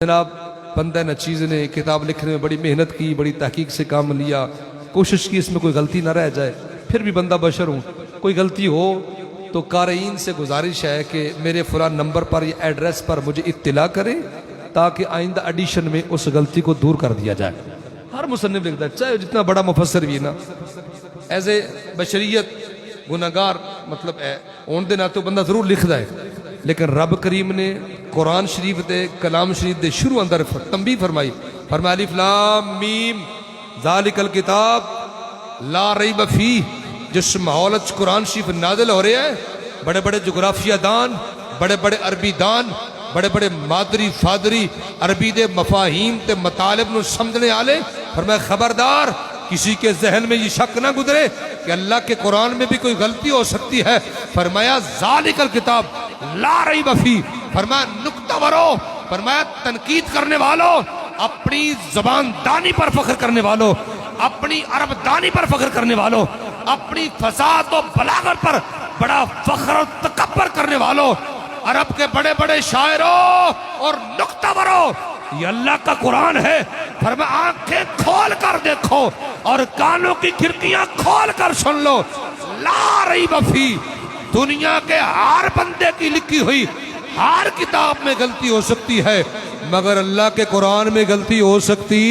جناب بندہ نچیز نے کتاب لکھنے میں بڑی محنت کی، بڑی تحقیق سے کام لیا، کوشش کی اس میں کوئی غلطی نہ رہ جائے، پھر بھی بندہ بشر ہوں، کوئی غلطی ہو تو قارئین سے گزارش ہے کہ میرے فلاں نمبر پر یا ایڈریس پر مجھے اطلاع کریں تاکہ آئندہ ایڈیشن میں اس غلطی کو دور کر دیا جائے۔ ہر مصنف لکھتا ہے، چاہے جتنا بڑا مفسر بھی ہے نا، ایز اے بشریت گناہگار مطلب ہے اون دے ناتے بندہ ضرور لکھدا ہے، لیکن رب کریم نے قرآن شریف دے کلام شریف دے شروع اندر تنبیہ فرمائی، فرمایا الف لام میم ذالک الکتاب لا ریب فیہ۔ جس ماحول وچ قرآن شریف نازل ہو رہے ہیں، بڑے بڑے جغرافیہ دان، بڑے بڑے عربی دان، بڑے بڑے مادری فادری عربی دے مفاہیم تے مطالب نو سمجھنے آلے، فرمایا خبردار کسی کے ذہن میں یہ شک نہ گزرے کہ اللہ کے قرآن میں بھی کوئی غلطی ہو سکتی ہے۔ فرمایا ذالک الکتاب لا ریب فیہ، فرمایا نکتہ ورو، فرمایا تنقید کرنے والوں، اپنی زبان دانی پر فخر کرنے والوں، اپنی عرب دانی پر فخر کرنے والوں، اپنی فصاحت و بلاغت پر بڑا فخر و تکبر کرنے والوں، عرب کے بڑے بڑے شاعروں اور نکتہ وروں، یہ اللہ کا قرآن ہے۔ فرمایا آنکھیں کھول کر دیکھو اور کانوں کی کھڑکیاں کھول کر سن لو، لا ریب فیہ، دنیا کے ہر بندے کی لکھی ہوئی ہر کتاب میں غلطی ہو سکتی ہے، مگر اللہ کے قرآن میں غلطی ہو سکتی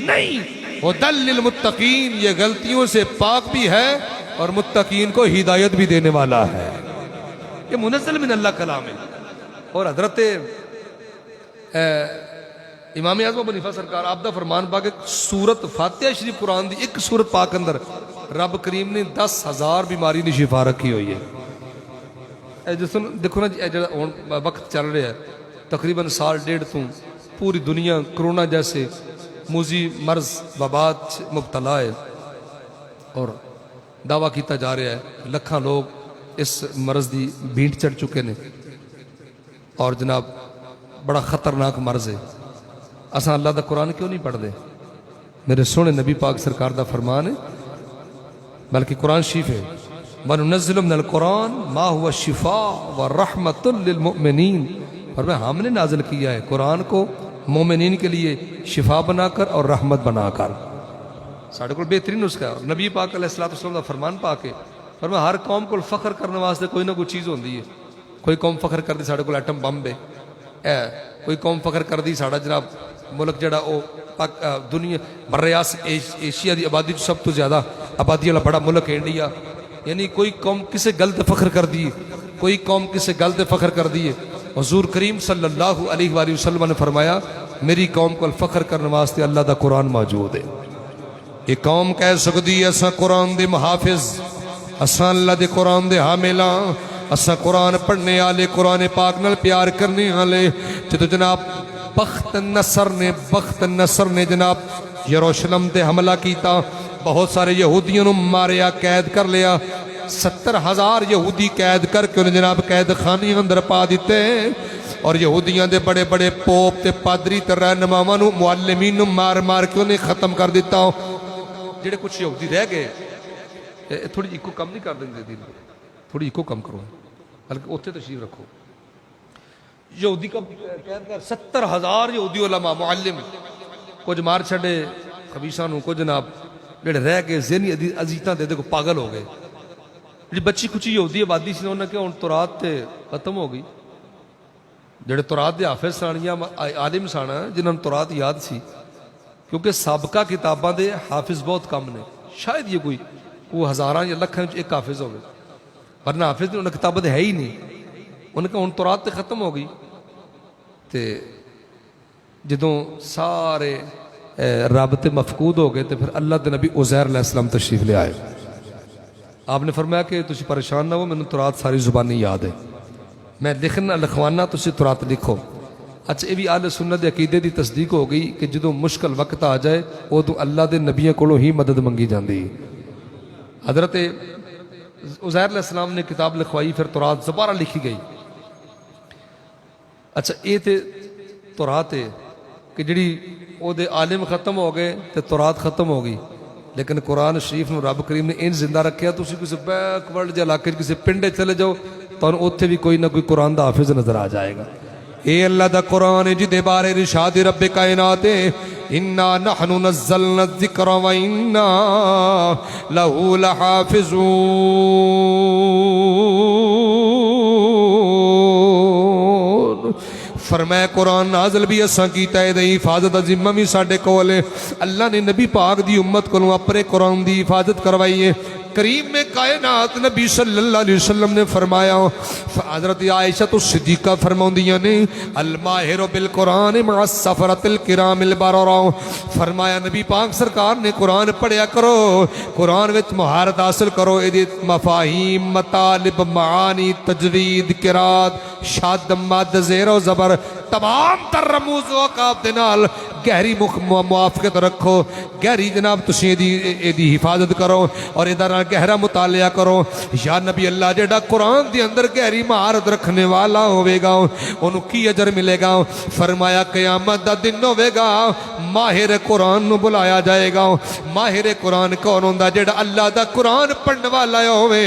نہیں۔ ہدی للمتقین، یہ غلطیوں سے پاک بھی ہے اور متقین کو ہدایت بھی دینے والا ہے۔ یہ منزل من اللہ کلام ہے۔ اور حضرت امام اعظم ابو حنیفہ سرکار آپ دا فرمان پاک سورت فاتحہ شریف قرآن دی ایک سورت پاک اندر رب کریم نے 10,000 بیماری نے شفا رکھی ہوئی ہے۔ دیکھو نا جی، وقت چل رہا ہے، تقریباً سال ڈیڑھ تو پوری دنیا کرونا جیسے موذی مرض وبات مبتلا ہے، اور دعویٰ کیتا جا رہا ہے لکھاں لوگ اس مرض دی بھینٹ چڑھ چکے نے، اور جناب بڑا خطرناک مرض ہے۔ اساں اللہ دا قرآن کیوں نہیں پڑھ دے؟ میرے سونے نبی پاک سرکار دا فرمان ہے، بلکہ قرآن شریف ہے وَنُنَزِّلُ مِنَ الْقُرْآنِ مَا هُوَ شِفَاءٌ وَرَحْمَةٌ لِّلْمُؤْمِنِينَ، اور ہم نے نازل کیا ہے قرآن کو مومنین کے لیے شفا بنا کر اور رحمت بنا کر۔ ساڑھے کو بہترین نسخہ ہے، نبی پاک علیہ السلام دا فرمان پاک ہے، فرمایا ہر قوم کو فخر کرنے واسطے کوئی نہ کوئی چیز ہوندی ہے۔ کوئی قوم فخر کر دی ساڑھے کو ایٹم بم ہے، کوئی قوم فخر کر دی ساڑھا جناب ملک جڑا او دنیا برِّ ایشیا دی آبادی سب تو زیادہ آبادی والا بڑا ملک ہے انڈیا، یعنی کوئی قوم کسے گل تے فخر کر دی، کوئی قوم کسے گل تے فخر کر دی ہے۔ حضور کریم صلی اللہ علیہ وآلہ وسلم نے فرمایا میری قوم کو فخر کرنے واسطے اللہ دا قرآن موجود ہے۔ یہ قوم کہہ سکتی ہے اساں قرآن دے محافظ، اساں اللہ دے قرآن دے حاملاں، اساں قرآن پڑھنے آلے، قرآن پاک نال پیار کرنے آلے۔ تو جناب بخت نصر نے جناب یروشلم تے حملہ کیتا، بہت سارے یہودیوں نے ماریا، قید کر لیا، 70,000 یہودی قید کر کے انہیں جناب قید خانی اندر پا دیتے ہیں، اور یہودیاں دے بڑے بڑے پوپ تے پادری تے رہنماواں نو معلمین نو مار مار کے انہیں ختم کر دیتا۔ جڑے کچھ یہودی رہ گئے، تھوڑی ایکو کم نہیں کر دیں گے، تھوڑی ایکو کم کرو، بلکہ اتنے تشریف رکھو۔ یہودی کا قید کر 70,000 یہودی علماء معلم کچھ مار چھڑے خبیثاں نو، کو جناب جڑے رہ گئے ذہنی عزیتاں دے کو پاگل ہو گئے۔ جی بچی کچی یہودی آبادی سی انہوں نے کہ ان تورات تے ختم ہو گئی، جڑے تورات دے حافظ سان یا عالم سان جنہوں نے تورات یاد سی، کیونکہ سابقہ کتاباں دے حافظ بہت کم نے، شاید یہ کوئی وہ ہزاراں یا لکھاں ایک حافظ ہوگئے، ورنہ حافظ نے انہیں کتابت ہے ہی نہیں۔ انہوں نے کہا ان تورات تے ختم ہو گئی، تے جدوں سارے رابطے مفقود ہو گئے تو پھر اللہ دے نبی عزیر علیہ السلام تشریف لے آئے۔ آپ نے فرمایا کہ تسی پریشان نہ ہو، میں نے تورات ساری زبانی یاد ہے، میں لکھنا لکھوانا تسی تورات لکھو۔ اچھا یہ بھی اہل سنت دے عقیدے دی تصدیق ہو گئی کہ جدوں مشکل وقت آ جائے ادوں اللہ دے نبیوں کولوں ہی مدد منگی جاندی۔ حضرت عزیر علیہ السلام نے کتاب لکھوائی، پھر تورات دوبارہ لکھی گئی۔ اچھا یہ تے تورات ہے کہ جڑی او دے عالم ختم ہو گئے تے تورات ختم ہو گئی، لیکن قرآن شریف نو رب کریم نے ان زندہ رکھیا۔ تسی کسی بیک ورلڈ دے علاقے کسی پنڈے چلے جاؤ تو اوتھے بھی کوئی نہ کوئی قرآن دا حافظ نظر آ جائے گا۔ اے اللہ دا قرآن جدے بارے ارشاد رب کائنات انا نحن نزلنا الذکر و انا لہو لحافظون. فرمایا قرآن نازل بھی اساں کیتا ہے دی حفاظت ذمہ بھی ساڈے کول ہے. اللہ نے نبی پاک دی امت کو اپنے قرآن دی حفاظت کروائی ہے. کریم میں کائنات نبی صلی اللہ علیہ وسلم نے فرمایا. حضرت عائشہ تو صدیقہ فرماؤندیاں نے الماہر بالقرآن مع السفرۃ الکرام البررہ. فرمایا نبی پاک سرکار نے قرآن پڑھیا کرو، قرآن وچ مہارت حاصل کرو، ایدی مفاہیم، مطالب، معانی، تجوید، قرات، شاد، مد، زیر و زبر تمام تر رموز و عقاب دے نال گہری موافقت رکھو، گہری جناب تسی ایدی حفاظت کرو اور ادھر گہرا مطالعہ کرو. یا نبی اللہ جڑا قرآن دی اندر گہری مہارت رکھنے والا ہوئے گا انہوں کی اجر ملے گا. فرمایا قیامت دا دن ہوئے گا ماہر قرآن نو بلایا جائے گا. ماہر قرآن کون ہوندا؟ جڑا اللہ دا قرآن پڑھنے والا ہوئے،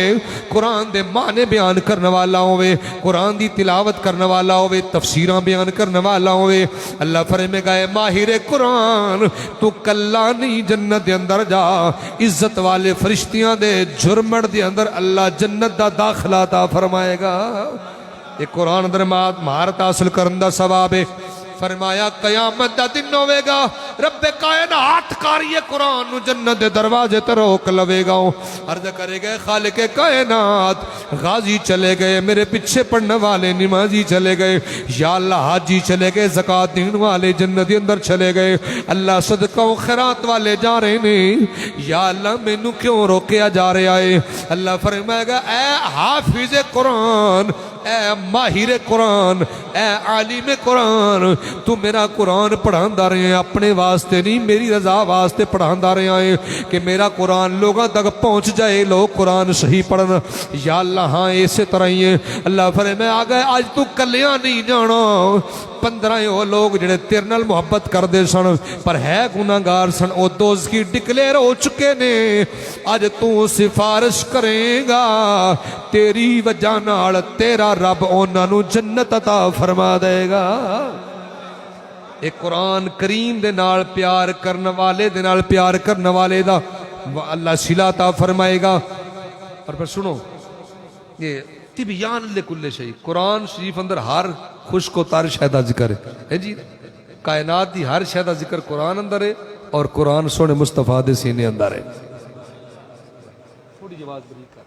قرآن دے معنی بیان کرنے والا ہوئے، قرآن دی تلاوت کرنے والا ہوئے، تفسیراں بیان کرنے والا ہوئے. اللہ فرمے گا اے ماہر قرآن تو کلا نہیں جنت دے اندر جا، عزت والے فرشتیاں دے جرمڑ دے اندر اللہ جنت دا داخلہ عطا فرمائے گا. یہ قرآن اندر مہارت حاصل کرن دا ثواب ہے. فرمایا قیامت دا دن ہوئے گا رب کائنات کاری قرآن نو جنت دے دروازے تے روک لوے گا. عرض کرے گئے خالق کائنات غازی چلے گئے، میرے پیچھے پڑھنے والے نمازی چلے گئے، یا اللہ حاجی چلے گئے، زکاة دین والے جنت دے اندر چلے گئے، اللہ صدقہ و خیرات والے جا رہے نے، یا اللہ مینوں کیوں روکیا جا رہا ہے؟ اللہ فرمائے گا اے حافظ قرآن، اے ماہر قرآن، اے عالم قرآن، تو میرا قرآن پڑھاندہ رہے ہیں اپنے واسطے نہیں، میری رضا واسطے پڑھاندہ رہے ہیں کہ میرا قرآن لوگوں تک پہنچ جائے، لوگ قرآن صحیح پڑھنا. یا اللہ ہاں ایسے طرح ہی ہے. اللہ فرمائے آگئے آج تو کلیاں نہیں جانا، 15 وہ لوگ جڑے تیرے نال محبت کر دے سن پر ہے گناہگار سن، او دوزخی ڈکلیئر ہو چکے نے. آج تو سفارش کرے گا، تیری وجہ نال تیرا رب انہاں نو جنت عطا فرما دے گا. ایک قرآن کریم دے نال پیار کرنے والے دے نال پیار کرنے والے دا اللہ صلہ عطا فرمائے گا. اور پھر سنو یہ تبیان لکل شیء، قرآن شریف اندر ہر خوش کو تار شہدہ ذکر ہے جی، کائنات دی ہر شہدہ ذکر قرآن اندر ہے اور قرآن سونے مصطفیٰ دے سینے اندر ہے. تھوڑی جواز بری کر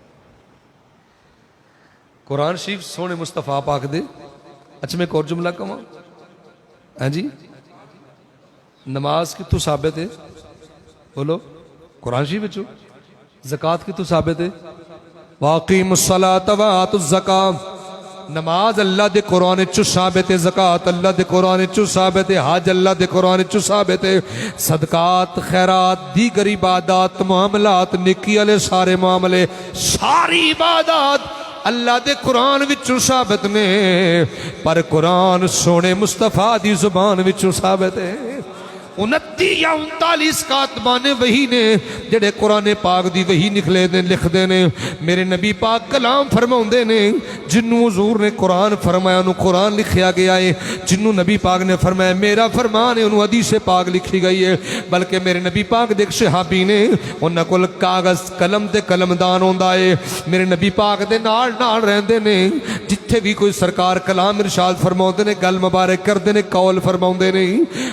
قرآن شریف سونے مصطفیٰ پاک دے. اچھا میں ایک اور جملہ کہاں ہاں جی، نماز کی تو ثابت ہے، بولو قرآن شریف بچو. زکاة کی تو ثابت ہے، واقیم الصلاۃ وآتوا الزکاۃ. نماز اللہ دے قرآن چو ثابت ہے، زکاة اللہ دے قرآن چو ثابت ہے، حج اللہ دے قرآن چو ثابت ہے، صدقات، خیرات، دیگر عبادات، معاملات، نیکی والے سارے معاملے، ساری عبادات اللہ دے قرآن وچوں ثابت نے، پر قرآن سونے مصطفیٰ دی زبان وچوں ثابت ہے. 29 یا 39 کاتبان وحی نے جڑے قرآن پاک دی وحی نکلے دے لکھ دے نے. میرے نبی پاک کلام فرماؤں دے نے، جنہوں حضور نے قرآن فرمایا انہوں قرآن لکھیا گیا ہے، جنہوں نبی پاک نے فرمایا میرا فرمان ہے انہوں حدیث پاک لکھی گئی ہے. بلکہ میرے نبی پاک دیکھ صحابی نے انہاں کول کاغذ قلم تے قلم دان ہوندا ہے، میرے نبی پاک دے نال نال رہندے نے، جتھے بھی کوئی سرکار کلام ارشاد فرماؤں دے نے، گل مبارک کر دے نے، قول فرماؤں دے نے،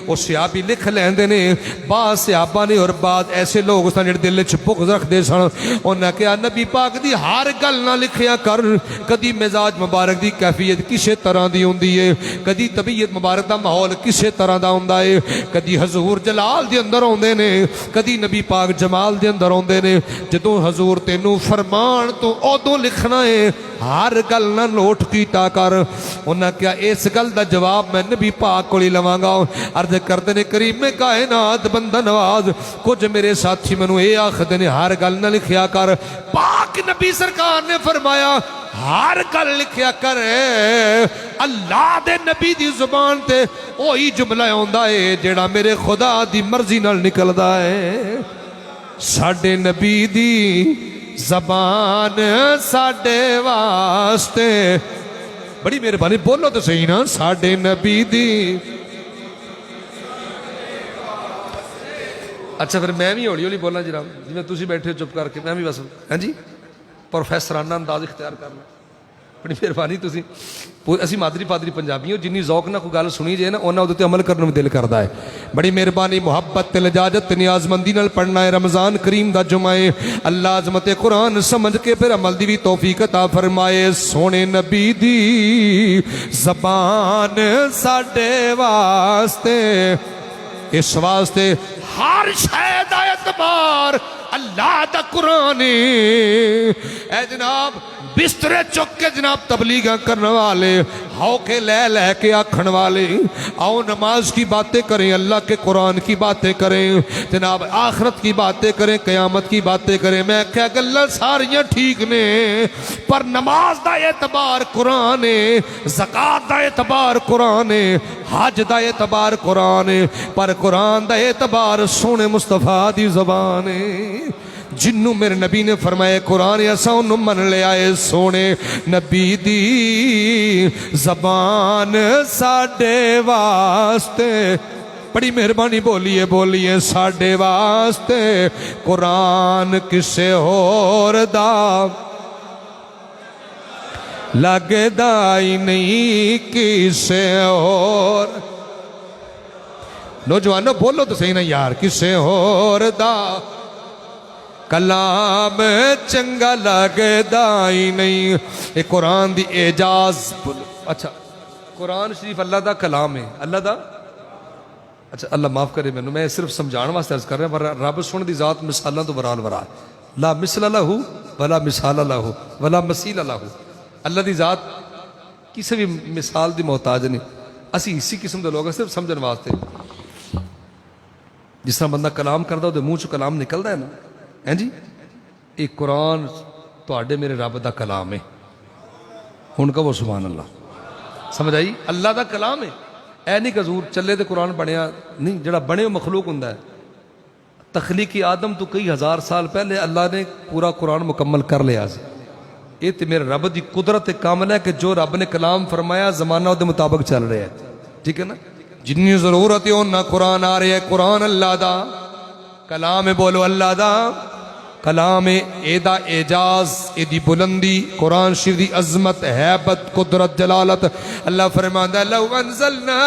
وہ صحابی لکھ لیندے نے. بعض صحابہ نے اور بعض ایسے لوگ سن جڑے دل وچ بغض رکھ دے سن، انہاں کہا نبی پاک دی ہر گل نہ لکھیا کر، کدی مزاج مبارک دی کیفیت کسے طرح دی ہوندی ہے، کدی طبیعت مبارک دا ماحول کسے طرح دا ہوندا ہے، کدی حضور جلال دے اندر ہوندے نے، کدی نبی پاک جمال دے اندر ہوندے نے. جدوں حضور تینوں فرمان تو اودوں لکھنا ہے، ہر گل نہ نوٹ کیتا کر. انہاں کہا اس گل دا جواب میں نبی پاک کو ہی لواں گا. عرض کردے نے کریم کائنات بندہ نواز کچھ میرے ساتھی منو اے آخدے نے ہر گل نہ لکھیا کر. پاک نبی سرکار نے فرمایا ہر گل لکھیا کر، اللہ دے نبی دی زبان تے وہی جملہ ہوندا ہے جیڑا میرے خدا دی مرضی نال نکلدا ہے. ساڈے نبی دی زبان ساڈے واسطے بڑی مہربانی بولو تو صحیح نا ساڈے نبی دی اچھا پھر میں بھی ہولی ہولی بولنا جناب جی میں تسی بیٹھے ہو چپ کر کے میں بھی بس ہاں جی پروفیسرانہ انداز اختیار کرنا بڑی مہربانی تسی اسی مادری پادری پنجابی ہو جنی ذوق نہ کوئی گل سنی جائے نا انہاں اودے تے عمل کرنے میں دل کردا ہے بڑی مہربانی محبت تے لجاجت نیاز مندی نال پڑھنا ہے رمضان کریم دا جمعہ ہے اللہ عظمت قرآن سمجھ کے پھر عمل دی بھی توفیق عطا فرمائے سونے نبی دی زبان ساڈے واسطے اس واسطے ہر شے دا اعتبار اللہ دا قرآن اے جناب بسترے چک کے جناب تبلیغاں کرنے والے ہو کے لے کے آکھن والے آؤ نماز کی باتیں کریں اللہ کے قرآن کی باتیں کریں جناب آخرت کی باتیں کریں قیامت کی باتیں کریں میں کہا گلہ ساریاں ٹھیک نے پر نماز دا اعتبار قرآن ہے زکاة دا اعتبار قرآن ہے حج دا اعتبار قرآن ہے پر قرآن دا اعتبار سونے مصطفیٰ دی زبان ہے جنوں میرے نبی نے فرمایا قرآن ایسا انہوں من لے آئے سونے نبی دی زبان ساڈے واسطے بڑی مہربانی بولیے ساڈے واسطے قرآن کسے اور دا لگے دائی نہیں کسے اور نوجوانوں بولو تو صحیح نا یار کسے اور دا کلام چنگا لگدا ہی نہیں یہ قرآن دی اعجاز اچھا قرآن شریف اللہ دا کلام ہے اللہ دا اچھا اللہ معاف کرے میں صرف سمجھان واسطے عرض کر رہا ہوں رب سن دی ذات مثالاں تو برال ورا لا مثل لہ ولا مثال لہ ولا مثیل لہ اللہ دی ذات کسی بھی مثال دی محتاج نہیں اسی اسی قسم دے لوگ صرف سمجھن واسطے جس طرح بندہ کلام کردا دے منہ چ کلام نکلدا ہے نا ہیں جی ایک قرآن تو میرے رب دا کلام ہے ہن کہو سبحان اللہ سمجھ آئی اللہ دا کلام ہے اے نہیں کہ حضور چلے تے قرآن بنیا نہیں جڑا بنے مخلوق ہوندا ہے تخلیقی آدم تو کئی ہزار سال پہلے اللہ نے پورا قرآن مکمل کر لیا سی یہ تے میرے رب دی قدرت کامل ہے کہ جو رب نے کلام فرمایا زمانہ دے مطابق چل رہا ہے ٹھیک ہے نا جنی ضرورت ہے انہاں قرآن آ رہے ہے قرآن اللہ دا کلام بولو اللہ دا کلام اے دا اعجاز اے دی بلندی قرآن شریف دی عظمت حیبت قدرت جلالت اللہ فرماتا ہے لو انزلنا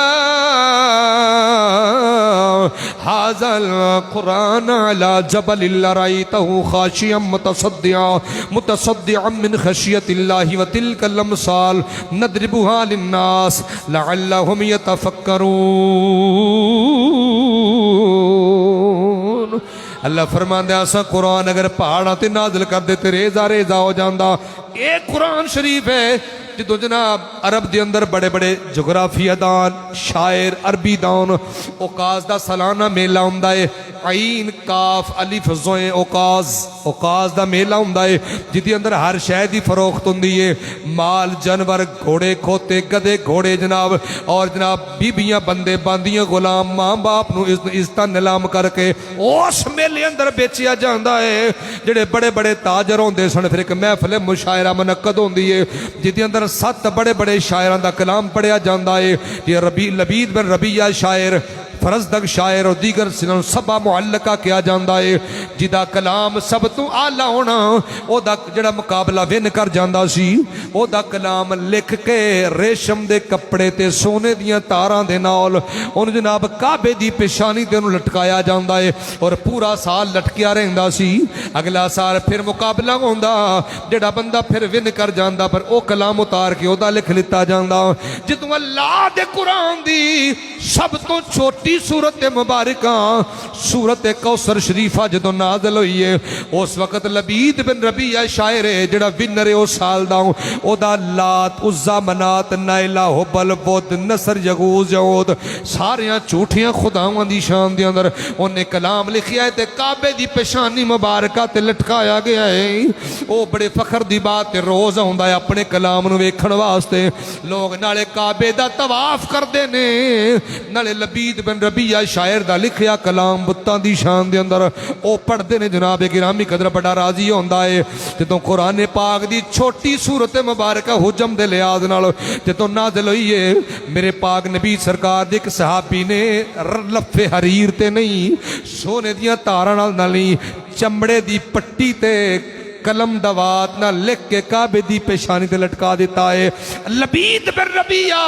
هذا القرآن على جبل لرأيته خاشعا متصدعا من خشية الله وتلك الأمثال نضربها للناس لعلهم يتفكرون اللہ فرماندے آسا قرآن اگر پہاڑاں تے نازل کر دے تے ریزہ ریزہ ہو جاندہ ایک قرآن شریف ہے جدو جناب عرب دے اندر بڑے بڑے جغرافیہ دان شاعر عربی دان اوقاز دا سالانہ میلہ ہوندا ہے عین کاف الف زوئیں اوقاز دا میلہ ہوندا ہے جدی اندر ہر شے دی فروخت ہوندی ہے مال جانور گھوڑے کھوتے گدے گھوڑے جناب اور جناب بیبیاں بندے باندیاں غلام ماں باپ نو عزت نیلام کر کے اس میلے اندر بیچیا جاندا ہے جڑے بڑے بڑے تاجر ہوندے سن پھر ایک محفل مشاعرہ منعقد ہوندی ہے جدی اندر 7 بڑے بڑے شاعران دا کلام پڑھیا جاندا ہے یہ لبید بن ربیعہ شاعر فرزدق شاعر اور دیگر سنن سبا معلقہ کیا جاندا ہے جدا کلام سب تو آلہ ہونا او دا جڑا مقابلہ وین کر جاندا سی او دا کلام لکھ کے ریشم دے کپڑے تے سونے دیاں تاراں دے نال ان جناب کعبے دی پیشانی تے انہوں لٹکایا جاندا ہے اور پورا سال لٹکیا رہندا سی اگلا سال پھر مقابلہ ہوندا جڑا بندہ پھر وین کر جاندا پر او کلام اتار کے او دا لکھ لیتا جاندا جدوں اللہ دے قرآن دی سب تو چھوٹی سورت مبارکہ سورت کوثر شریفہ جدو نازل ہوئی ہے اس وقت لبید بن ربیعہ شاعر ہے جڑا ونر ہے او سال دا او دا لات عزا منات نائلہ حبل بود نصر یغوز یعود ساریاں جھوٹیاں خداواں دی شان دے اندر انہیں کلام لکھیا ہے تے کعبے دی پیشانی مبارکہ تے لٹکایا گیا ہے او بڑے فخر دی بات تے روز ہوندا ہے اپنے کلام نو ویکھن واسطے لوگ نالے کعبے دا طواف کردے نے نالے لبید بن بن ربیہ شاعر دا لکھیا کلام بتاں دی شان دے اندر او پڑھدے نے جناب گرامی قدر بڑا راضی ہوندا ہے جدوں قرآن پاک دی چھوٹی سورت مبارکہ حجم دے لحاظ نال جدوں نازل ہوئی ہے میرے پاک نبی سرکار دے ایک صحابی نے لفے حریر تے نہیں سونے دیاں تاراں نال نہیں چمڑے دی پٹی تے کلم دوات نہ لکھ کے کعبے دی پیشانی تے لٹکا دیتا ہے لبید بن ربیہ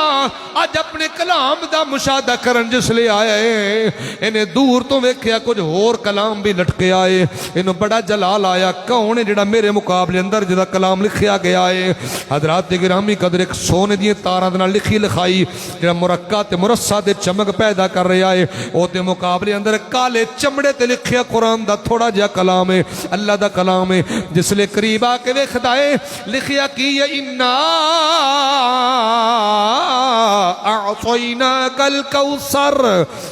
آج اپنے کلام دا مشاہدہ کرن جس لے آیا ہے انہیں دور تو ویکھیا کچھ اور کلام بھی لٹکے آئے انہوں بڑا جلال آیا کون ہے جڑا میرے مقابلے اندر جدا کلام لکھیا گیا ہے حضرات گرامی قدر ایک سونے دیے تاراں دے لکھی لکھائی جڑا مرکہ تے مرصع دے چمک پیدا کر رہا ہے او تے مقابلے اندر کالے چمڑے تے لکھیا قرآن دا تھوڑا جہا کلام ہے اللہ دا کلام ہے جس لے قریب آ کے ویکھدا ہے لکھیا کی انا اعطیناک الکوثر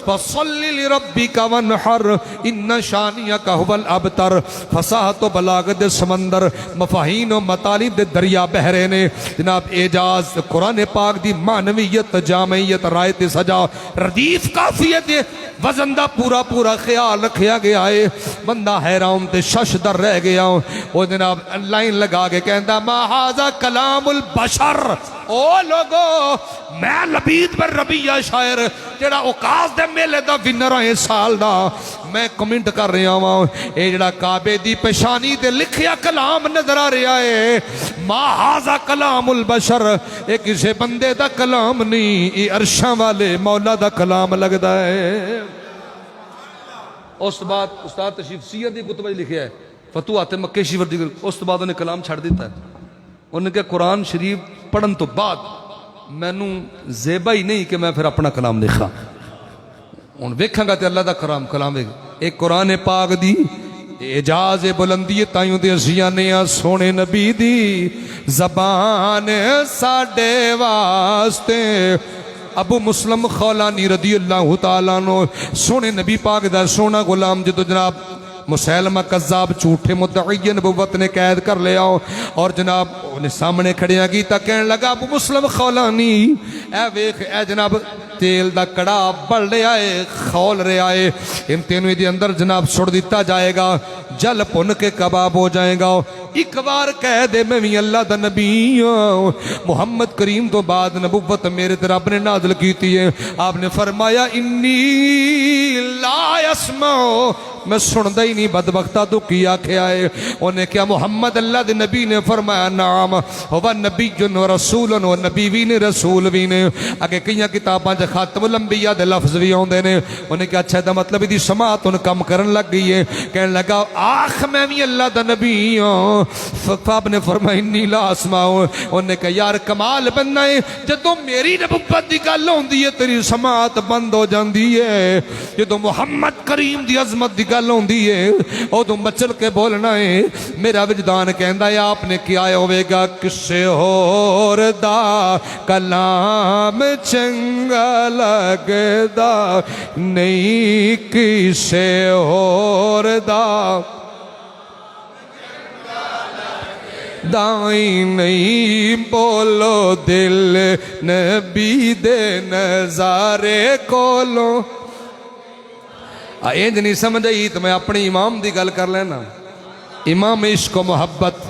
فصل لربک وانحر ان شانئک هو الابتر فصاحت و بلاغت دے سمندر مفاہین و مطالب دے دریا بہرے نے جناب اعجاز قرآن پاک دی معنویت جامعیت رایت سجا ردیف کافیت وزن دا پورا پورا خیال رکھیا گیا ہے بندہ حیران تے شش در رہ گیا وہ جناب لائن لگا کے کہندا ما ھذا کلام البشر او لوگو میں لبید بن ربیہ شاعر جڑا اوقاز دے میلے دا ونر ہے سال دا میں کمنٹ کر رہا ہوں اے جڑا کعبے دی پیشانی تے لکھیا کلام نظر آ رہا ہے ما ھذا کلام البشر اے کسے بندے دا کلام نہیں اے عرشاں والے مولا دا کلام لگدا ہے اس بعد استاد تشریف سیر دی کتب لکھیا ہے فتوحات مکہ شریف دی اس بعد انہیں کلام چھڑ دیتا ہے انہوں نے کہا قرآن شریف پڑھن تو بعد مینوں زیبا ہی نہیں کہ میں پھر اپنا کلام لکھا ان ویکھاں گا تے اللہ دا کلام ایک قرآن پاک دی اعجاز بلندی تائیوں دے ازیانیاں سونے نبی دی زبان ساڑے واسطے ابو مسلم خولانی رضی اللہ تعالیٰ عنہ سونے نبی پاک دا سونا غلام جدو جناب مسیلمہ قذاب جھوٹے مدعی نبوت نے قید کر لیا اور جناب انہیں سامنے کھڑیاں کیتا کہنے لگا ابو مسلم خولانی اے ویخ اے جناب تیل دا کڑا بڑھ لے آئے خول رہے آئے ان تینویں دی اندر جناب سڑ دیتا جائے گا جل پن کے کباب ہو جائے گا ایک بار کہہ دے میں بھی اللہ دا نبی محمد کریم تو بعد نبوت میرے تے رب نے نازل کیتی ہے آپ نے فرمایا انی لا یسمعو میں سندہ ہی نہیں بدبختہ تو کیا کیا ہے انہیں کیا محمد اللہ دے نبی نے فرمایا نام ہوا نبی جن و رسول و نبی وین رسول وین اگر کئیاں کتاباں جا خاتم الانبیاء دے لفظ بھی ہوں دے نے انہیں کیا اچھا دا مطلب دی سماعت ان کم کرن لگ گئی ہے کہنے لگا آخ میں بھی اللہ دا نبی ہوں فاب نے فرمایا انی لا اسماؤ انہیں کہا یار کمال بننا ہے جدو میری نبوت دی گل ہوں دی ہے تیری سماعت بند ہو جان دی ہے جدو محمد کریم دی عظمت دی گل ہوں دی ہے او تو مچل کے بولنا ہے میرا وجدان کہندا ہے آپ نے کیا ہوئے گا کسے ہور دا کلام چنگا لگدا نہیں کسے ہور دا دائیں نہیں بولو دل نبی دے نظارے کولو اینج نہیں سمجھائی تو میں اپنی امام دی گل کر لینا امام عشق و محبت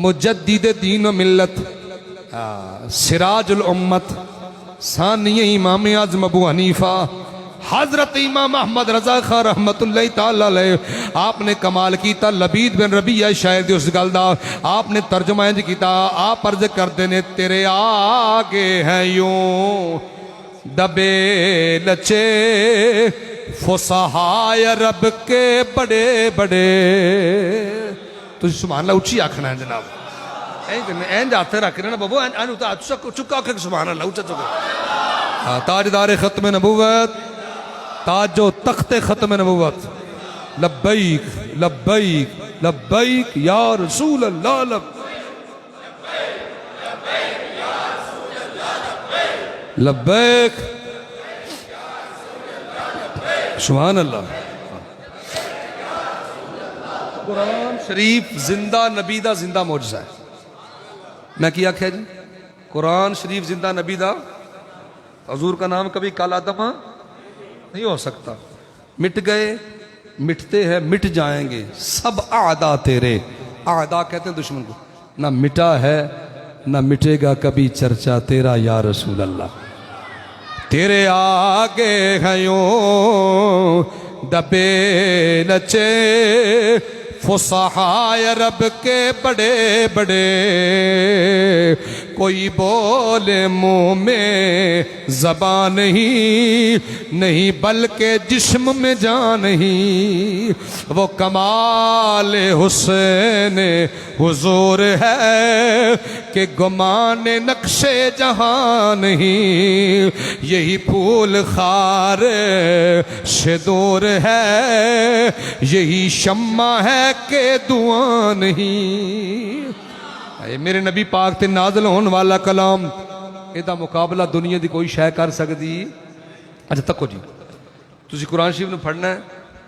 مجدد دین و ملت سراج الامت ثانی امام اعظم ابو حنیفہ حضرت امام احمد رضا خان رحمت اللہ تعالیٰ علیہ آپ نے کمال کیتا لبید بن ربیہ شاعر دی اس گل دا آپ نے ترجمہ انج کیتا آپ عرض کردے نے تیرے آگے ہیں یوں دبے لچے فصحائے رب کے بڑے بڑے تو سبحان اللہ اچھی آکھنا ہے جناب این جاتے رکھ رہے نا بابو این چکا آکھے سبحان اللہ اچھا چکا تاجدار ختم نبوت تاج و تخت ختم نبوت لبیک لبیک لبیک یا رسول اللہ لبیک سبحان اللہ قرآن شریف زندہ نبی دا زندہ معجزہ ہے میں کیا کہا جی قرآن شریف زندہ نبی دا حضور کا نام کبھی کالا دمہ نہیں ہو سکتا. مٹ گئے, مٹتے ہیں, مٹ جائیں گے سب اعدا تیرے. اعدا کہتے ہیں دشمن کو. نہ مٹا ہے نہ مٹے گا کبھی چرچا تیرا یا رسول اللہ. تیرے آگے ہیں یوں دبے نچے فصحائے عرب کے بڑے بڑے, کوئی بولے منہ میں زبان نہیں بلکہ جسم میں جان نہیں. وہ کمال حسین حضور ہے کہ گمان نقش جہاں نہیں. یہی پھول خار شدور ہے, یہی شمع ہے کہ دعا نہیں. اے میرے نبی پاک تے نازل ہون والا کلام, ਇਹਦਾ ਮੁਕਾਬਲਾ ਦੁਨੀਆ ਦੀ ਕੋਈ ਸ਼ੈ ਕਰ ਸਕਦੀ. ਅੱਛਾ ਤੱਕੋ ਜੀ, ਤੁਸੀਂ ਕੁਰਾਨ ਸ਼ਰੀਫ ਨੂੰ ਪੜ੍ਹਨਾ ਹੈ.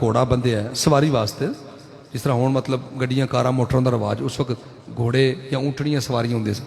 ਘੋੜਾ ਬੰਦਿਆ ਹੈ ਸਵਾਰੀ ਵਾਸਤੇ, ਜਿਸ ਤਰ੍ਹਾਂ ਹੁਣ ਮਤਲਬ ਗੱਡੀਆਂ ਕਾਰਾਂ ਮੋਟਰਾਂ ਦਾ ਰਿਵਾਜ, ਉਸ ਵਕਤ ਘੋੜੇ ਜਾਂ ਊਂਟਣੀਆਂ ਸਵਾਰੀਆਂ ਹੁੰਦੀਆਂ ਸਨ.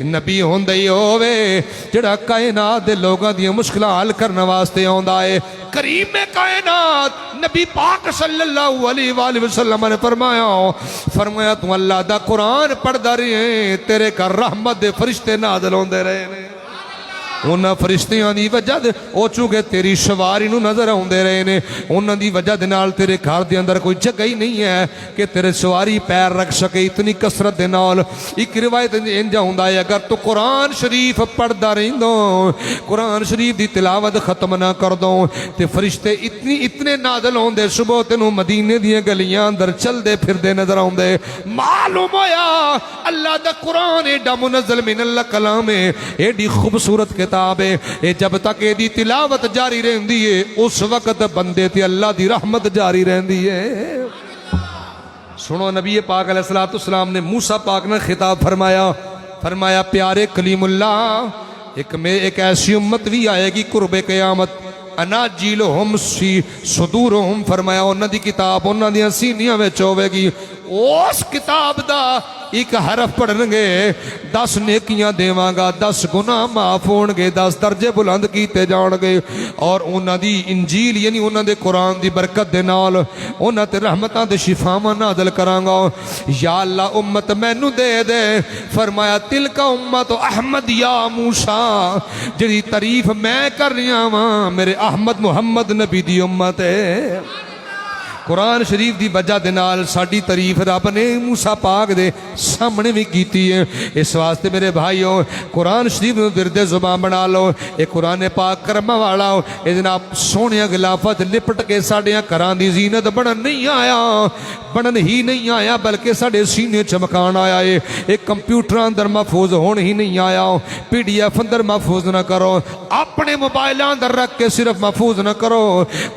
نبی ہوندے ہی ہووے جڑا کائنات دے لوگاں دی مشکلاں حل کرنے واسطے آوندا ہے کریم کائنات نبی پاک صلی اللہ علیہ وآلہ وسلم نے فرمایا تو اللہ دا قرآن پڑھدا رہے تیرے گھر رحمت دے فرشتے نازل ہوندے رہے نے انہاں فرشتیاں دی وجہ دے او چونکہ تیری سواری نو نظر آوندے رہے نے انہاں دی وجہ دے نال تیرے گھر دے اندر کوئی جگہ ہی نہیں ہے کہ تیرے سواری پیر رکھ سکے اتنی کثرت دے نال ایک روایت انجا ہوندا ہے اگر تو قرآن شریف پڑھدا رہندوں قرآن شریف دی تلاوت ختم نہ کر دوں تے فرشتے اتنے نازل ہوندے صبح تینوں مدینے دی گلیاں اندر چلدے پھردے نظر آوندے معلوم ہویا اللہ دا قرآن ایڈا منزل من اللہ کلام ہے ایڈی خوبصورت کتاب ہے اے جب تک یہ دی تلاوت جاری رہندی ہے اس وقت بندے تے اللہ دی رحمت جاری رہندی ہے سنو نبی پاک علیہ السلام نے موسیٰ پاک نے خطاب فرمایا پیارے کلیم اللہ ایک ایسی امت بھی آئے گی قرب قیامت اناجیلہم صدورہم فرمایا انہاں دی کتاب انہاں دی سینیاں وچ ہوے گی اس کتاب دا ایک حرف پڑھن گے 10 نیکیاں دیواں گا 10 گناہ معاف ہون گے 10 درجے بلند کیتے جان گے اور انہاں دی انجیل یعنی انہاں دے قرآن دی برکت دے نال انہاں تے رحمتاں دے شفاواں نازل کراں گا یا اللہ امت مینوں دے فرمایا تلک امت احمد یا موسیٰ جڑی تعریف میں کر رہا ہاں میرے احمد محمد نبی دی امت ہے قرآن شریف دی وجہ دے نال ساڈی تعریف رب نے موسیٰ پاک دے سامنے بھی کیتی ہے اس واسطے میرے بھائیو قرآن شریف ورد زبان بنا لو اے قرآن پاک کرم والا اے جناب سونے غلافت لپٹ کے ساڈیاں گھراں دی زینت بنن ہی نہیں آیا بلکہ ساڈے سینے چمکان آیا ہے ایک کمپیوٹر اندر محفوظ ہون ہی نہیں آیا پی ڈی ایف اندر محفوظ نہ کرو اپنے موبائل اندر رکھ کے صرف محفوظ نہ کرو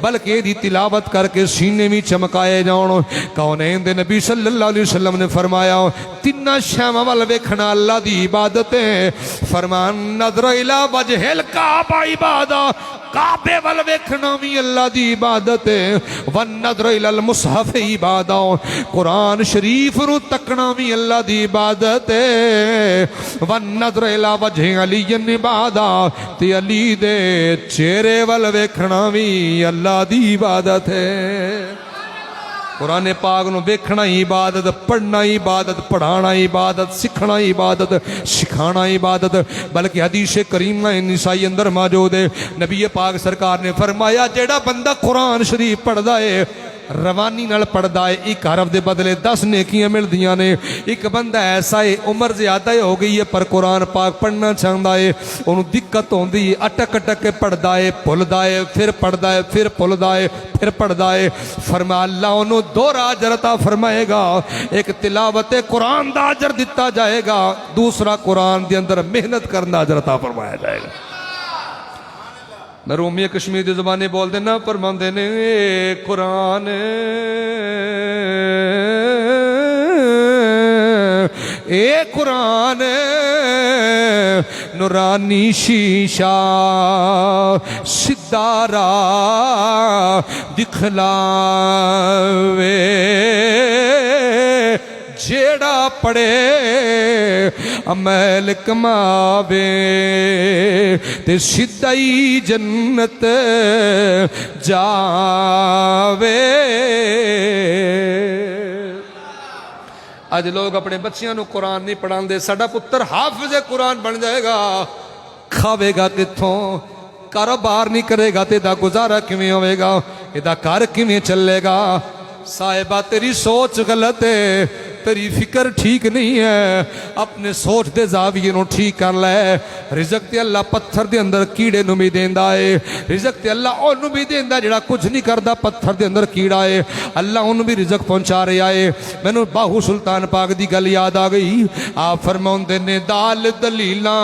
بلکہ دی تلاوت کر کے سینے میں چمکائے جاؤ کونین دے نبی صلی اللہ علیہ وسلم نے فرمایا تینہ شیواں وال ویکھنا اللہ دی عبادت ہے فرمان نظر الہ وجہ الکعبہ عبادت کعبے وال ویکھنا بھی اللہ دی عبادت ہے والنظر الى المصحف عبادت قرآن شریف رو تکنا بھی اللہ دی عبادت ہے والنظر الى وجہ علی عبادت تے علی دے چہرے وال ویکھنا بھی اللہ دی عبادت ہے قرآن پاک نو ویکھنا عبادت پڑھنا عبادت پڑھانا عبادت سکھنا عبادت سکھانا عبادت بلکہ حدیث کریمہ نسائی اندر موجود ہے نبی پاک سرکار نے فرمایا جیڑا بندہ قرآن شریف پڑھدا ہے روانی نال پڑھدا ہے ایک حرف دے بدلے 10 نیکیاں مل دیاں نے ایک بندہ ایسا ہے عمر زیادہ ہو گئی ہے پر قرآن پاک پڑھنا چاہتا ہے انہوں دقت ہوندی ہے اٹک کے پڑھدا ہے بھولدا ہے پھر پڑھدا ہے پھر بھولدا ہے پھر پڑھدا ہے فرمایا اللہ انہوں 2 اجر عطا فرمائے گا ایک تلاوت قرآن دا اجر دتا جائے گا دوسرا قرآن دے اندر محنت کرنا اجر عطا فرمایا جائے گا میں رومی کشمیر دی زبانی بول دینا فرماندے نے قرآن اے قرآن نورانی شیشہ سدارا دکھلاوے جیڑا پڑے عمل کماوے تے سدائی جنت جاوے آج لوگ اپنے بچیاں نو قرآن نہیں پڑھان دے ساڈا پتر حافظ قرآن بن جائے گا کھاوے گا کتھوں کاروبار نہیں کرے گا تے دا گزارا کیویں ہوے گا اے دا گھر کیویں چلے گا صاحبہ تیری سوچ غلط ہے تیری فکر ٹھیک نہیں ہے اپنے سوچ دے زاویے نو ٹھیک کر لے رزق تے اللہ پتھر دے اندر کیڑے نو بھی دیندا ہے رزق تے اللہ اونوں بھی دیندا جڑا کچھ نہیں کردا پتھر دے اندر کیڑا ہے اللہ اونوں بھی رزق پہنچا رہا ہے مینوں باہو سلطان پاک دی گل یاد آ گئی آپ فرماوندے نے دال دلیلاں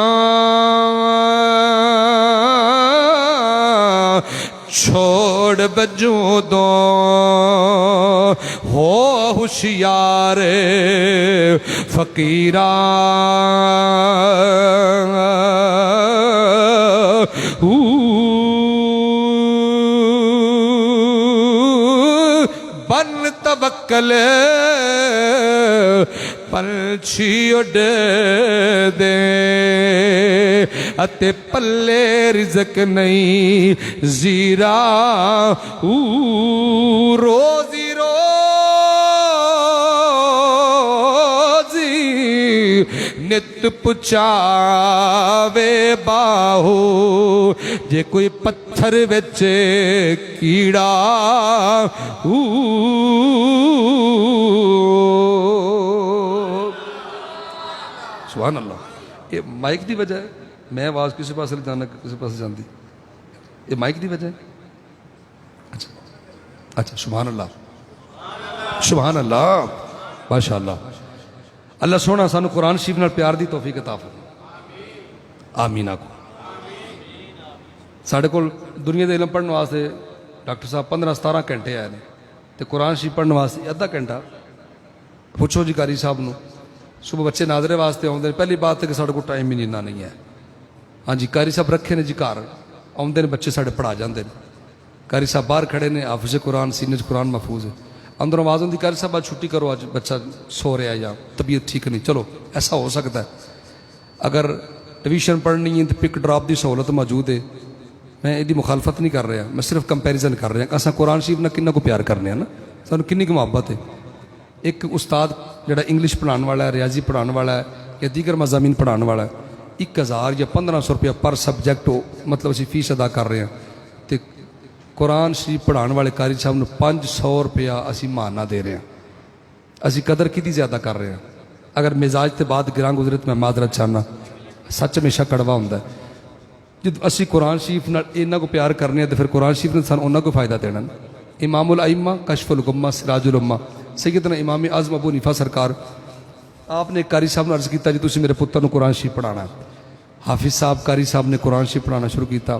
چھوڑ بجوں دو ہو ہوشیار فقیرہ بن توکل ਪੰਛੀ ਉੱਡਦੇ ਅਤੇ ਪੱਲੇ ਰਿਜ਼ਕ ਨਹੀਂ ਜ਼ੀਰਾ ਰੋਜ਼ੀ ਰੋਜ਼ੀ ਨਿਤ ਪੁਚਾਵੇ ਬਾਹੂ ਜੇ ਕੋਈ ਪੱਥਰ ਵਿੱਚ ਕੀੜਾ ਸੁਭਾਨ ਅੱਲਾਹ। ਇਹ ਮਾਈਕ ਦੀ ਵਜ੍ਹਾ ਹੈ, ਮੈਂ ਆਵਾਜ਼ ਕਿਸੇ ਪਾਸੇ ਜਾਣਾ ਕਿਸੇ ਪਾਸੇ ਜਾਂਦੀ, ਇਹ ਮਾਈਕ ਦੀ ਵਜ੍ਹਾ ਹੈ। ਅੱਛਾ ਅੱਛਾ, ਸੁਭਾਨ ਅੱਲਾਹ ਸੁਭਾਨ ਅੱਲਾਹ ਮਾਸ਼ਾ ਅੱਲਾਹ। ਅੱਲਾਹ ਸੋਹਣਾ ਸਾਨੂੰ ਕੁਰਾਨ ਸ਼ਰੀਫ ਨਾਲ ਪਿਆਰ ਦੀ ਤੌਫੀਕ ਅਤਾ ਫਰਮਾਏ। ਆਮੀਨ ਆਖੋ। ਸਾਡੇ ਕੋਲ ਦੁਨੀਆ ਦੇ ਇਲਮ ਪੜ੍ਹਨ ਵਾਸਤੇ ਡਾਕਟਰ ਸਾਹਿਬ 15-17 ਘੰਟੇ ਆਏ ਨੇ ਤੇ ਕੁਰਾਨ ਸ਼ਰੀਫ ਪੜ੍ਹਨ ਵਾਸਤੇ ਅੱਧਾ ਘੰਟਾ। ਪੁੱਛੋ ਜੀ ਕਾਰੀ ਸਾਹਿਬ ਨੂੰ, ਸੁਬਹ ਬੱਚੇ ਨਾਜ਼ਰੇ ਵਾਸਤੇ ਆਉਂਦੇ ਨੇ, ਪਹਿਲੀ ਬਾਤ ਹੈ ਕਿ ਸਾਡੇ ਕੋਲ ਟਾਈਮ ਹੀ ਇੰਨਾ ਨਹੀਂ ਹੈ। ਹਾਂਜੀ ਕਾਰੀ ਸਾਹਿਬ ਰੱਖੇ ਨੇ ਜੀ ਘਰ, ਆਉਂਦੇ ਨੇ ਬੱਚੇ ਸਾਡੇ ਪੜ੍ਹਾ ਜਾਂਦੇ ਨੇ। ਕਾਰੀ ਸਾਹਿਬ ਬਾਹਰ ਖੜੇ ਨੇ, ਹਾਫਿਜ਼ ਕੁਰਾਨ ਸੀਨੇ 'ਚ ਕੁਰਾਨ ਮਹਿਫੂਜ਼ ਹੈ। ਅੰਦਰੋਂ ਆਵਾਜ਼ ਹੁੰਦੀ ਕਾਰੀ ਸਾਹਿਬ ਅੱਜ ਛੁੱਟੀ ਕਰੋ, ਅੱਜ ਬੱਚਾ ਸੋ ਰਿਹਾ ਜਾਂ ਤਬੀਅਤ ਠੀਕ ਨਹੀਂ। ਚਲੋ ਐਸਾ ਹੋ ਸਕਦਾ ਹੈ, ਅਗਰ ਟਿਊਸ਼ਨ ਪੜ੍ਹਨੀ ਹੈ ਤਾਂ ਪਿਕ ਡਰਾਪ ਦੀ ਸਹੂਲਤ ਮੌਜੂਦ ਹੈ। ਮੈਂ ਇਹਦੀ ਮੁਖਾਲਫਤ ਨਹੀਂ ਕਰ ਰਿਹਾ, ਮੈਂ ਸਿਰਫ ਕੰਪੈਰੀਜ਼ਨ ਕਰ ਰਿਹਾ ਕਿ ਅਸਾਂ ਕੁਰਾਨ ਸ਼ਰੀਫ ਨਾਲ ਕਿੰਨਾ ਕੁ ਪਿਆਰ ਕਰਨੇ ਆ ਨਾ, ਸਾਨੂੰ ਕਿੰਨੀ ਕੁ ਮੁਹੱਬਤ ਹੈ। ਇੱਕ ਉਸਤਾਦ ਜਿਹੜਾ ਇੰਗਲਿਸ਼ ਪੜ੍ਹਾਉਣ ਵਾਲਾ ਹੈ, ਰਿਆਜ਼ੀ ਪੜ੍ਹਾਉਣ ਵਾਲਾ ਹੈ ਜਾਂ ਦੀਗਰ ਮਜ਼ਾਮੀਨ ਪੜ੍ਹਾਉਣ ਵਾਲਾ ਹੈ, 1000 ਜਾਂ 1500 ਰੁਪਇਆ ਪਰ ਸਬਜੈਕਟ ਮਤਲਬ ਅਸੀਂ ਫੀਸ ਅਦਾ ਕਰ ਰਹੇ ਹਾਂ। ਅਤੇ ਕੁਰਾਨ ਸ਼ਰੀਫ ਪੜ੍ਹਾਉਣ ਵਾਲੇ ਕਾਰੀ ਸਾਹਿਬ ਨੂੰ 500 ਰੁਪਇਆ ਅਸੀਂ ਮਹੀਨਾ ਦੇ ਰਹੇ ਹਾਂ। ਅਸੀਂ ਕਦਰ ਕਿਹਦੀ ਜ਼ਿਆਦਾ ਕਰ ਰਹੇ ਹਾਂ। ਅਗਰ ਮਿਜ਼ਾਜ ਤੇ ਬਾਤ ਗਿਰਾਂ ਗੁਜ਼ਰੇ ਤਾਂ ਮੈਂ ਮਾਜ਼ਰਤ ਚਾਹੁੰਦਾ, ਸੱਚ ਹਮੇਸ਼ਾ ਕੜਵਾ ਹੁੰਦਾ। ਜਦੋਂ ਅਸੀਂ ਕੁਰਾਨ ਸ਼ਰੀਫ ਨਾਲ ਇੰਨਾ ਕੁ ਪਿਆਰ ਕਰਨੇ ਆ ਤਾਂ ਫਿਰ ਕੁਰਾਨ ਸ਼ਰੀਫ ਨੇ ਸਾਨੂੰ ਉਹਨਾਂ ਕੋ ਫਾਇਦਾ ਦੇਣਾ। ਇਮਾਮੁਲ ਆਇਮਾ ਕਸ਼ਫੁਲ ਗੁੰਮਾ ਸਿਰਾਜੁਲ ਉਮਾ ਸੈਯਦਨਾ ਇਮਾਮ ਆਜ਼ਮ ਅਬੂ ਹਨੀਫਾ ਸਰਕਾਰ ਆਪ ਨੇ ਕਾਰੀ ਸਾਹਿਬ ਨੂੰ ਅਰਜ਼ ਕੀਤਾ ਜੀ ਤੁਸੀਂ ਮੇਰੇ ਪੁੱਤਰ ਨੂੰ ਕੁਰਾਨ ਸ਼ਰੀਫ ਪੜ੍ਹਾਉਣਾ। ਹਾਫਿਜ਼ ਸਾਹਿਬ ਕਾਰੀ ਸਾਹਿਬ ਨੇ ਕੁਰਾਨ ਸ਼ਰੀਫ ਪੜ੍ਹਾਉਣਾ ਸ਼ੁਰੂ ਕੀਤਾ।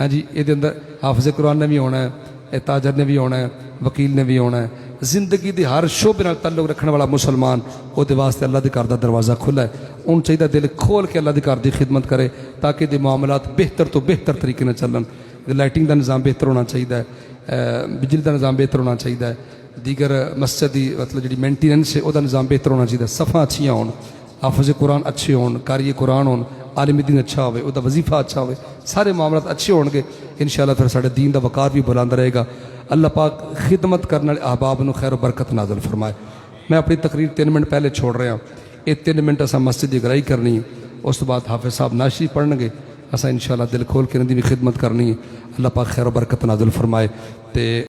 ہاں جی یہ اندر حافظ قرآن نے بھی آنا ہے، تاجر نے بھی آنا ہے، وکیل نے بھی آنا ہے، زندگی دی ہر شعبے نال تعلق رکھنے والا مسلمان وہ واسطے اللہ دے گھر دا دروازہ کھلا ہے، ان چاہیے دل کھول کے اللہ دے گھر دی خدمت کرے تاکہ دی معاملات بہتر تو بہتر طریقے نال چلن. لائٹنگ دا نظام بہتر ہونا چاہیے، بجلی دا نظام بہتر ہونا چاہیے، دیگر مسجد دی مطلب جڑی مینٹیننس ہے وہ نظام بہتر ہونا چاہیے، صفحہ اچھیاں ہون، حافظ قرآن اچھے ہون، قاری قرآن ہون، عالم دین اچھا ہوئے، وہ وظیفہ اچھا ہوئے، سارے معاملات اچھے ہون گے انشاءاللہ پھر ساڑھے دین دا وقار بھی بلند رہے گا. اللہ پاک خدمت کرنے والے احباب نو خیر و برکت نازل فرمائے. میں اپنی تقریر 3 منٹ پہلے چھوڑ رہا ہوں، یہ 3 منٹ اساں مسجد دی گرائی کرنی ہے، اس تو بعد حافظ صاحب ناشری پڑھن گے، اساں انشاءاللہ دل کھول کے انہاں دی بھی خدمت کرنی ہے. اللہ پاک خیر و برکت نازل فرمائے. تے